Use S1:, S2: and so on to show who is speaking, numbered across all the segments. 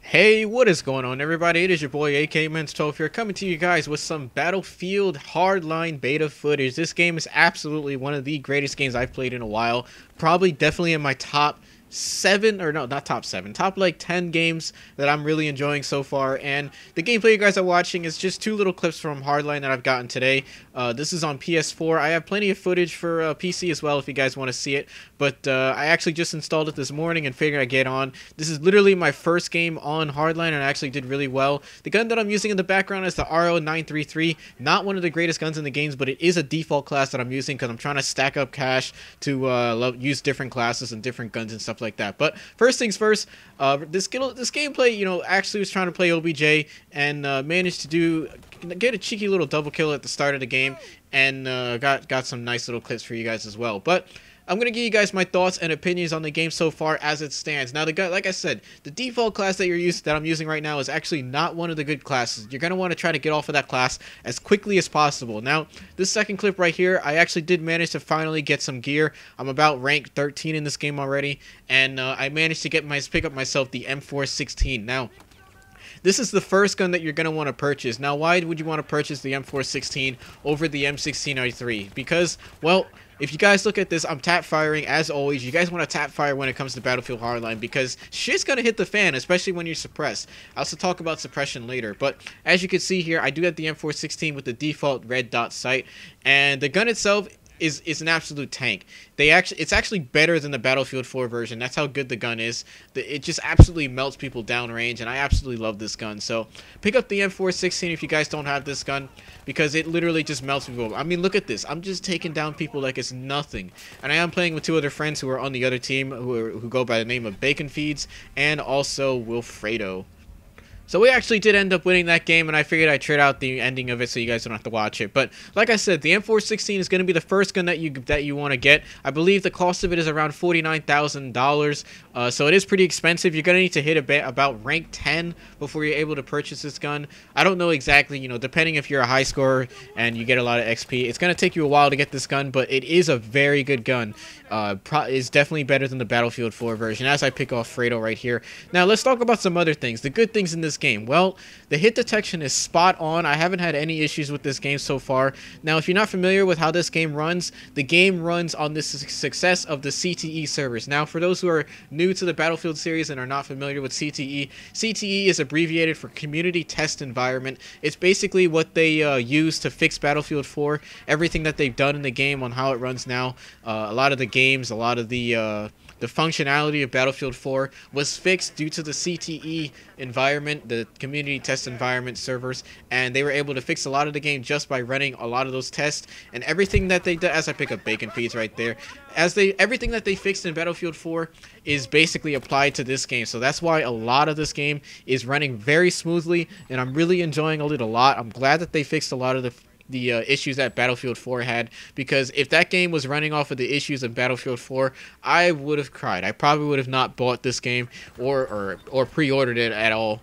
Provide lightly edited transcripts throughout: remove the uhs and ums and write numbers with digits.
S1: Hey, what is going on, everybody? It is your boy AK Menstov here, coming to you guys with some Battlefield Hardline beta footage. This game is absolutely one of the greatest games I've played in a while. Probably definitely in my top 7, or no, not top 7, top like 10 games that I'm really enjoying so far. And the gameplay you guys are watching is just two little clips from Hardline that I've gotten today. This is on PS4. I have plenty of footage for PC as well if you guys want to see it. But I actually just installed it this morning and figured I'd get on. This is literally my first game on Hardline, and I actually did really well. The gun that I'm using in the background is the RO933. Not one of the greatest guns in the games, but it is a default class that I'm using because I'm trying to stack up cash to use different classes and different guns and stuff like that. But first things first, this gameplay, actually was trying to play OBJ and managed to get a cheeky little double kill at the start of the game, and got some nice little clips for you guys as well. But I'm going to give you guys my thoughts and opinions on the game so far as it stands. Now, like I said, the default class that I'm using right now is actually not one of the good classes. You're going to want to try to get off of that class as quickly as possible. Now, this second clip right here, I actually did manage to finally get some gear. I'm about rank 13 in this game already, and I managed to pick up myself the M416. Now, this is the first gun that you're going to want to purchase. Now, why would you want to purchase the M416 over the M16i3? Because, well, if you guys look at this, I'm tap firing as always. You guys want to tap fire when it comes to Battlefield Hardline because shit's going to hit the fan, especially when you're suppressed. I'll also talk about suppression later. But as you can see here, I do have the M416 with the default red dot sight. And the gun itself is an absolute tank. It's actually better than the Battlefield 4 version. That's how good the gun is. It just absolutely melts people downrange, and I absolutely love this gun. So pick up the M416 if you guys don't have this gun, because it literally just melts people. I mean, look at this. I'm just taking down people like it's nothing. And I am playing with two other friends who are on the other team who go by the name of Bacon Feeds and also Wilfredo. So we actually did end up winning that game, and I figured I'd trade out the ending of it so you guys don't have to watch it. But like I said, the M416 is going to be the first gun that you want to get. I believe the cost of it is around $49,000, so it is pretty expensive. You're going to need to hit about rank 10 before you're able to purchase this gun. I don't know exactly, depending if you're a high scorer and you get a lot of XP. It's going to take you a while to get this gun, but it is a very good gun. It's definitely better than the Battlefield 4 version, as I pick off Fredo right here. Now, let's talk about some other things. The good things in this game. Well, the hit detection is spot on. I haven't had any issues with this game so far. Now, if you're not familiar with how this game runs, the game runs on the success of the CTE servers. Now, for those who are new to the Battlefield series and are not familiar with CTE, CTE is abbreviated for Community Test Environment. It's basically what they use to fix Battlefield 4, everything that they've done in the game on how it runs now. A lot of the games, a lot of the functionality of Battlefield 4 was fixed due to the CTE environment, the Community Test Environment servers, and they were able to fix a lot of the game just by running a lot of those tests. And everything that they did, as I pick up Bacon Feeds right there, everything that they fixed in Battlefield 4 is basically applied to this game. So that's why a lot of this game is running very smoothly, and I'm really enjoying it a lot. I'm glad that they fixed a lot of the issues that Battlefield 4 had, because if that game was running off of the issues of Battlefield 4, I would have cried. I probably would have not bought this game or pre-ordered it at all.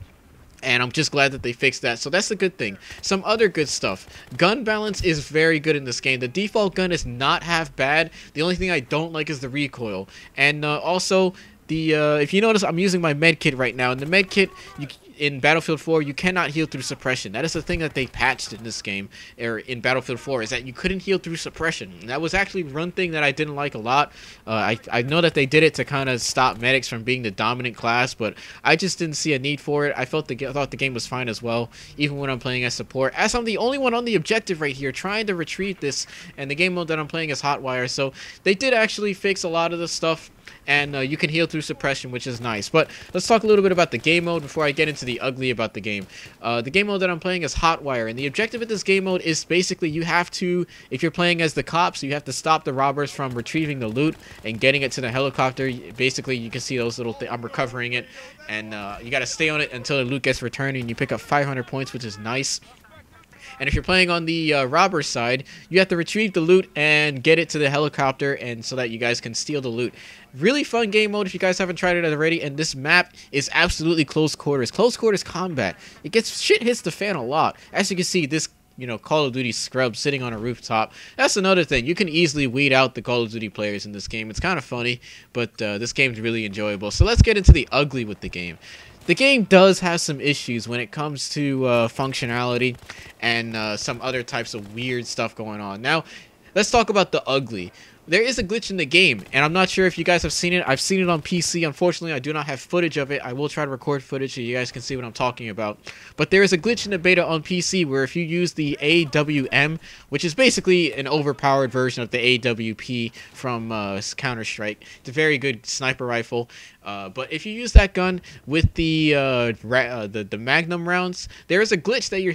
S1: And I'm just glad that they fixed that. So that's a good thing. Some other good stuff. Gun balance is very good in this game. The default gun is not half bad. The only thing I don't like is the recoil. And also, if you notice, I'm using my med kit right now. And the med kit, in Battlefield 4, you cannot heal through suppression. That is the thing that they patched in this game, or in Battlefield 4, is that you couldn't heal through suppression. And that was actually one thing that I didn't like a lot. I know that they did it to kind of stop medics from being the dominant class, but I just didn't see a need for it. I thought the game was fine as well, even when I'm playing as support. As I'm the only one on the objective right here trying to retrieve this, and the game mode that I'm playing is Hotwire, so they did actually fix a lot of the stuff. And you can heal through suppression, which is nice. But let's talk a little bit about the game mode before I get into the ugly about the game. The game mode that I'm playing is Hotwire, and the objective of this game mode is basically you have to, if you're playing as the cops, you have to stop the robbers from retrieving the loot and getting it to the helicopter. Basically, you can see those little things. I'm recovering it, and you got to stay on it until the loot gets returned, and you pick up 500 points, which is nice. And if you're playing on the robber side, you have to retrieve the loot and get it to the helicopter, and so that you guys can steal the loot. Really fun game mode if you guys haven't tried it already. And this map is absolutely close quarters combat. Shit hits the fan a lot. As you can see, this Call of Duty scrub sitting on a rooftop. That's another thing. You can easily weed out the Call of Duty players in this game. It's kind of funny, but this game's really enjoyable. So let's get into the ugly with the game. the game does have some issues when it comes to functionality and some other types of weird stuff going on. Now, let's talk about the ugly. There is a glitch in the game, and I'm not sure if you guys have seen it. I've seen it on PC. Unfortunately, I do not have footage of it. I will try to record footage so you guys can see what I'm talking about. But there is a glitch in the beta on PC where if you use the AWM, which is basically an overpowered version of the AWP from Counter-Strike, it's a very good sniper rifle. But if you use that gun with the Magnum rounds, there is a glitch that your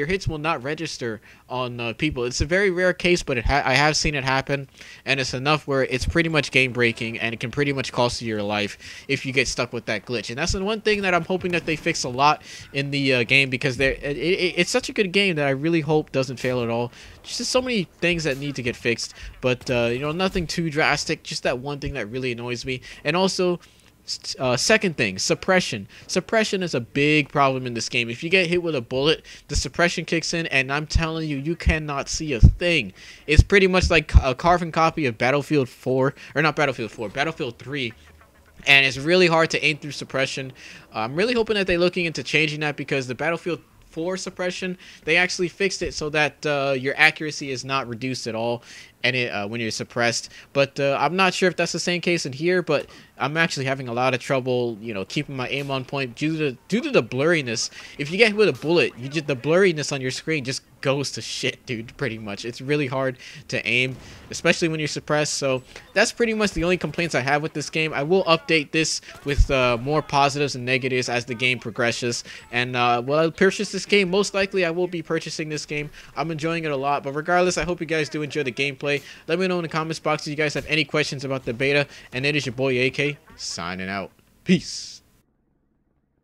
S1: hits will not register on people. It's a very rare case, but I have seen it happen, and it's enough where it's pretty much game breaking, and it can pretty much cost you your life if you get stuck with that glitch. And that's the one thing that I'm hoping that they fix a lot in the game, because it's such a good game that I really hope doesn't fail at all. Just so many things that need to get fixed, but you know, nothing too drastic. Just that one thing that really annoys me, and also. Second thing, suppression. Suppression is a big problem in this game. If you get hit with a bullet, the suppression kicks in, and I'm telling you, you cannot see a thing. It's pretty much like a carbon copy of Battlefield 4, or not Battlefield 4, Battlefield 3. And it's really hard to aim through suppression. I'm really hoping that they're looking into changing that, because the Battlefield 4 suppression, they actually fixed it so that your accuracy is not reduced at all and when you're suppressed. But I'm not sure if that's the same case in here, but I'm actually having a lot of trouble, you know, keeping my aim on point due to the blurriness. If you get hit with a bullet, the blurriness on your screen just goes to shit, dude, pretty much. It's really hard to aim, especially when you're suppressed. So that's pretty much the only complaints I have with this game. I will update this with more positives and negatives as the game progresses. And will I purchase this game? Most likely I will be purchasing this game. I'm enjoying it a lot. But regardless, I hope you guys do enjoy the gameplay. Let me know in the comments box if you guys have any questions about the beta. And it is your boy AK, signing out. Peace.